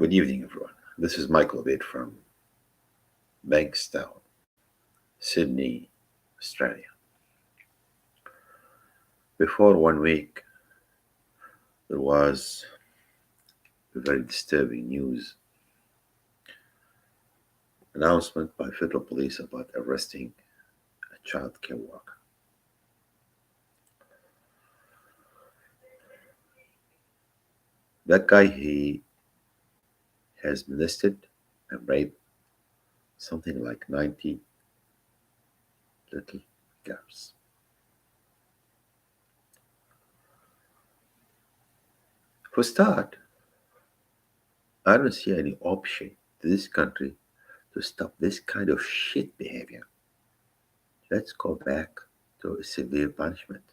Good evening, everyone. This is Michael Abid from Bankstown, Sydney, Australia. Before 1 week, there was a very disturbing news announcement by federal police about arresting a child care worker. That guy, he has molested and raped something like 90 little girls. For start, I don't see any option to this country to stop this kind of shit behavior. Let's go back to a severe punishment.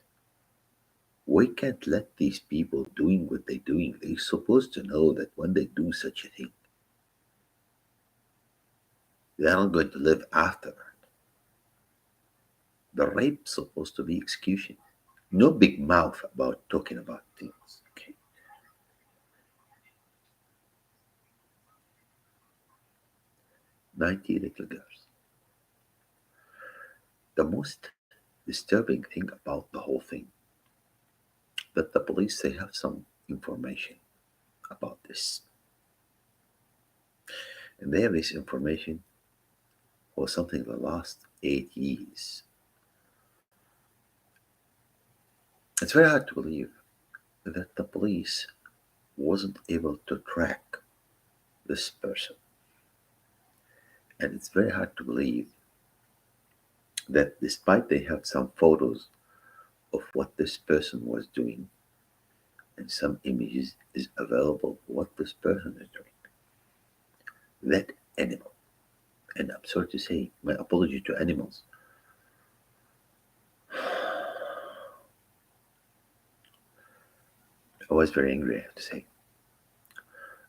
We can't let these people doing what they're doing. They're supposed to know that when they do such a thing, they're not going to live after that. The rape's supposed to be execution. No big mouth about talking about things. Okay. 90 little girls. The most disturbing thing about the whole thing that the police they have some information about this. And they have this information for something the last 8 years. It's very hard to believe that the police wasn't able to track this person. And it's very hard to believe that despite they have some photos of what this person was doing and some images is available what this person is doing, that animal, and I'm sorry to say, my apology to animals, I was very angry, I have to say.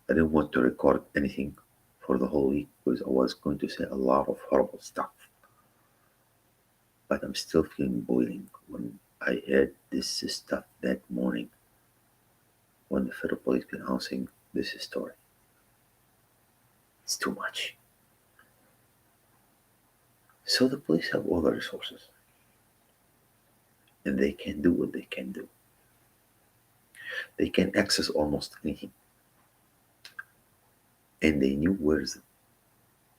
I didn't want to record anything for the whole week because I was going to say a lot of horrible stuff. But I'm still feeling boiling when I heard this stuff that morning when the federal police been announcing this story. It's too much. So the police have all the resources and they can do what they can do. They can access almost anything. And they knew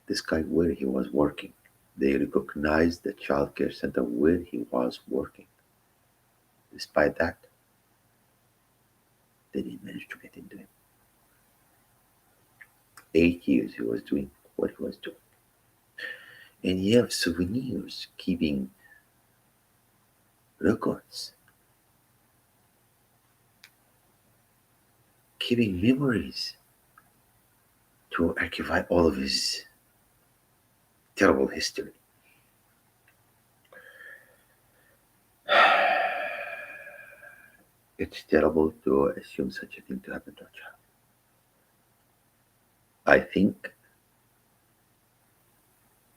this guy where he was working. They recognized the child care center where he was working. Despite that, they didn't manage to get into him. 8 years he was doing what he was doing. And you have souvenirs keeping records, keeping memories to archive all of his terrible history. It's terrible to assume such a thing to happen to a child. I think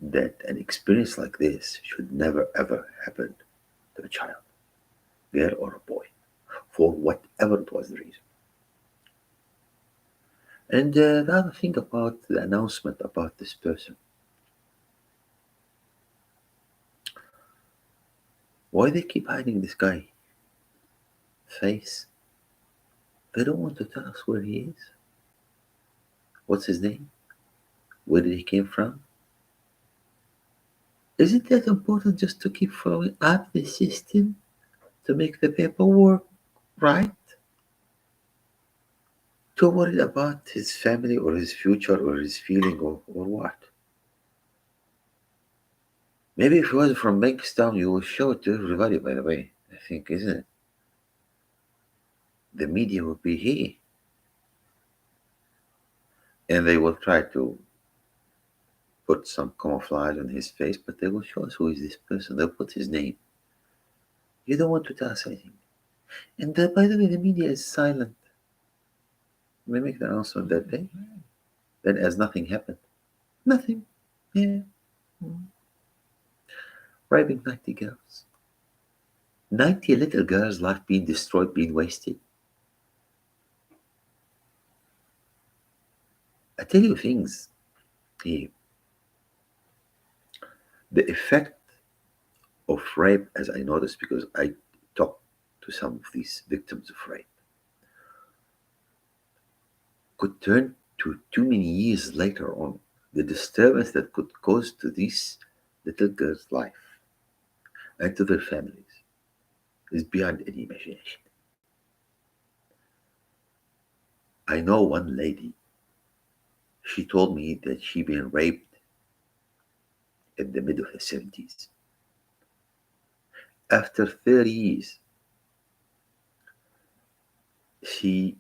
that an experience like this should never ever happen to a child, girl or a boy, for whatever it was the reason. And the other thing about the announcement about this person, why they keep hiding this guy face? They don't want to tell us where he is. What's his name? Where did he came from? Isn't that important just to keep following up the system to make the paperwork right? To worry about his family or his future or his feeling or what? Maybe if he was from Bankstown, you will show it to everybody, by the way. I think, isn't it? The media will be here. And they will try to put some camouflage on his face, but they will show us who is this person. They'll put his name. You don't want to tell us anything. And by the way, the media is silent. They make the announcement that day. Then as nothing happened. Nothing. Yeah. Raping 90 girls. 90 little girls' life being destroyed, being wasted. I tell you things, eh, the effect of rape, as I noticed, because I talked to some of these victims of rape, could turn to too many years later on. The disturbance that could cause to this little girl's life and to their families is beyond any imagination. I know one lady, she told me that she'd been raped in the mid of her 70s. After 30 years, she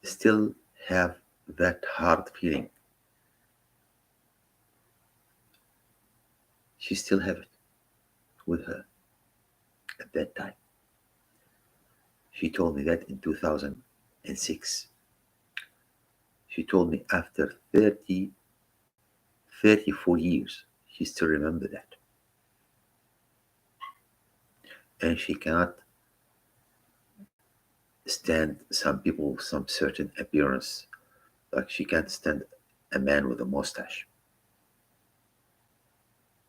still have that hard feeling. She still have it with her at that time. She told me that in 2006. She told me after 34 years, she still remember that. And she cannot stand some people with some certain appearance. Like she can't stand a man with a mustache.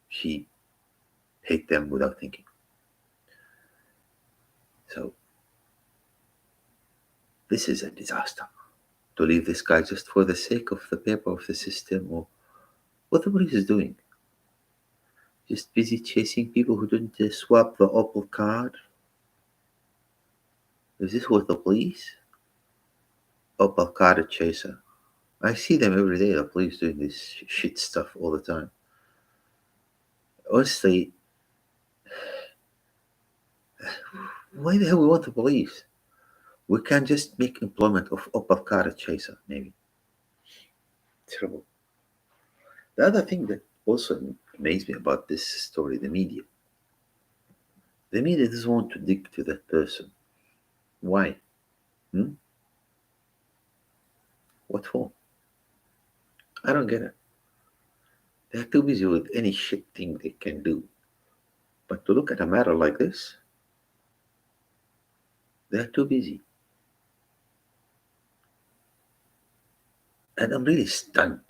She hate them without thinking. So this is a disaster. To leave this guy just for the sake of the paper of the system, or what the police is doing. Just busy chasing people who didn't swap the Opel card. Is this what the police? Opel card chaser. I see them every day, the police doing this shit stuff all the time. Honestly, why the hell we want the police? We can just make employment of Opel card chaser, maybe. Terrible. The other thing that also amazed me about this story, the media. The media doesn't want to dig to that person. Why? Hmm? What for? I don't get it. They're too busy with any shit thing they can do. But to look at a matter like this, they're too busy. And I'm really stunned.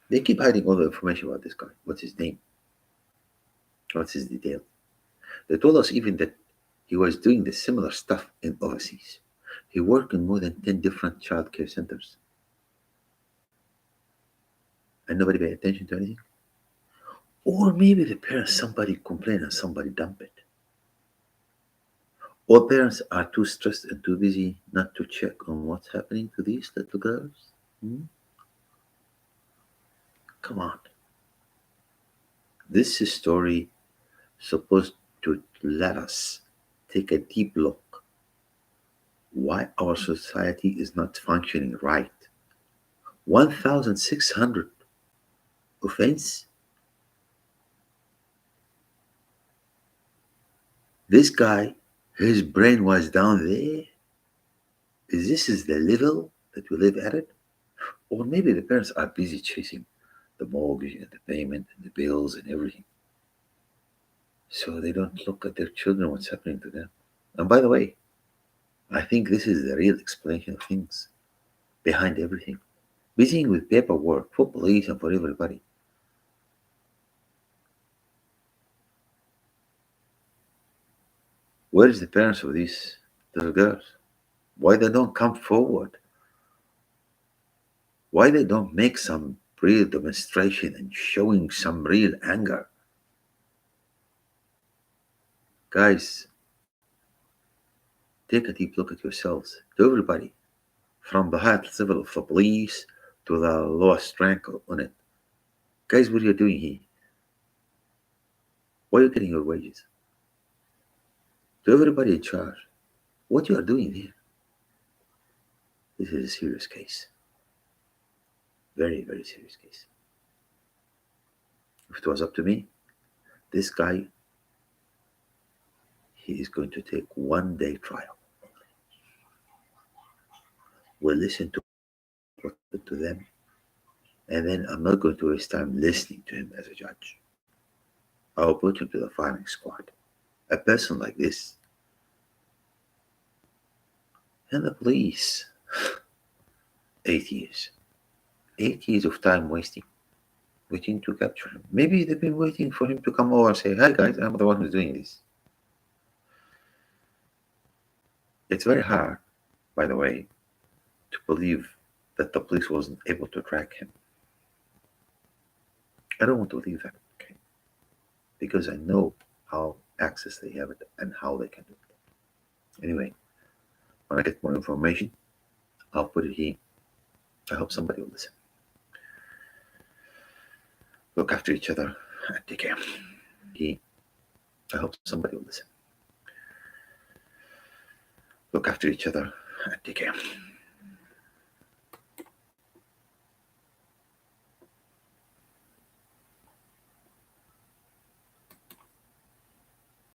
They keep hiding all the information about this guy. What's his name? What's his detail? They told us even that he was doing the similar stuff in overseas. He worked in more than 10 different childcare centers. And nobody paid attention to anything. Or maybe the parents, somebody complained and somebody dumped it. Or parents are too stressed and too busy not to check on what's happening to these little girls. Hmm? Come on. This story supposed to let us take a deep look why our society is not functioning right. 1,600 offense. This guy, his brain was down there. Is this is the level that we live at it? Or maybe the parents are busy chasing the mortgage and the payment and the bills and everything. So they don't look at their children, what's happening to them. And by the way, I think this is the real explanation of things behind everything. Busy with paperwork for police and for everybody. Where is the parents of these little girls? Why they don't come forward? Why they don't make some real demonstration and showing some real anger? Guys, take a deep look at yourselves, to everybody, from the highest level of the police to the lowest rank on it. Guys, what are you doing here? Why are you getting your wages? To everybody in charge, what you are doing here? This is a serious case. Very, very serious case. If it was up to me, this guy, he is going to take 1 day trial. We'll listen to what happened to them, and then I'm not going to waste time listening to him as a judge. I'll put him to the firing squad. A person like this, and the police. 8 years. 8 years of time wasting, waiting to capture him. Maybe they've been waiting for him to come over and say, "Hi guys, I'm the one who's doing this." It's very hard, by the way, to believe that the police wasn't able to track him. I don't want to believe that, okay? Because I know how access they have it and how they can do it. Anyway, when I get more information, I'll put it here. I hope somebody will listen. Look after each other and take care. I hope somebody will listen. Look after each other and take care.